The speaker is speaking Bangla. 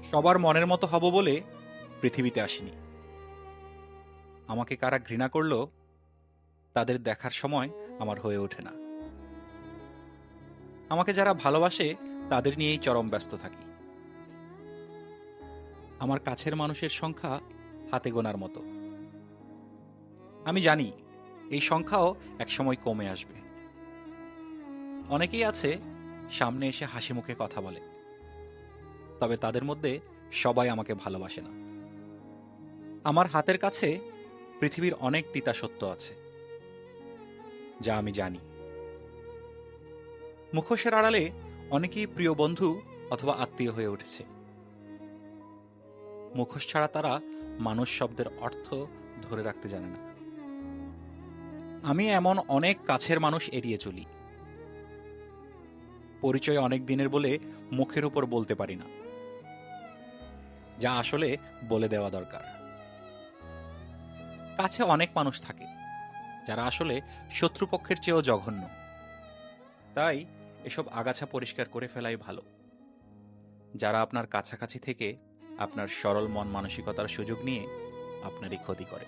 সবার মনের মতো হব বলে পৃথিবীতে আসিনি। আমাকে কারা ঘৃণা করলো তাদের দেখার সময় আমার হয়ে ওঠে না। আমাকে যারা ভালোবাসে তাদের নিয়েই চরম ব্যস্ত থাকি। আমার কাছের মানুষের সংখ্যা হাতে গোনার মতো। আমি জানি এই সংখ্যাও একসময় কমে আসবে। অনেকেই আছে সামনে এসে হাসি মুখে কথা বলে, তবে তাদের মধ্যে সবাই আমাকে ভালোবাসে না। আমার হাতের কাছে পৃথিবীর অনেক তিতা সত্য আছে, যা আমি জানি। মুখোশের আড়ালে অনেকেই প্রিয় বন্ধু অথবা আত্মীয় হয়ে উঠেছে। মুখোশ ছাড়া তারা মানুষ শব্দের অর্থ ধরে রাখতে জানে না। আমি এমন অনেক কাছের মানুষ এড়িয়ে চলি। পরিচয় অনেক দিনের বলে মুখের উপর বলতে পারি না, যা আসলে বলে দেওয়া দরকার। কাছে অনেক মানুষ থাকে যারা আসলে শত্রুপক্ষের চেয়েও জঘন্য। তাই এসব আগাছা পরিষ্কার করে ফেলাই ভালো। যারা আপনার কাছাকাছি থেকে আপনার সরল মন মানসিকতার সুযোগ নিয়ে আপনারই ক্ষতি করে।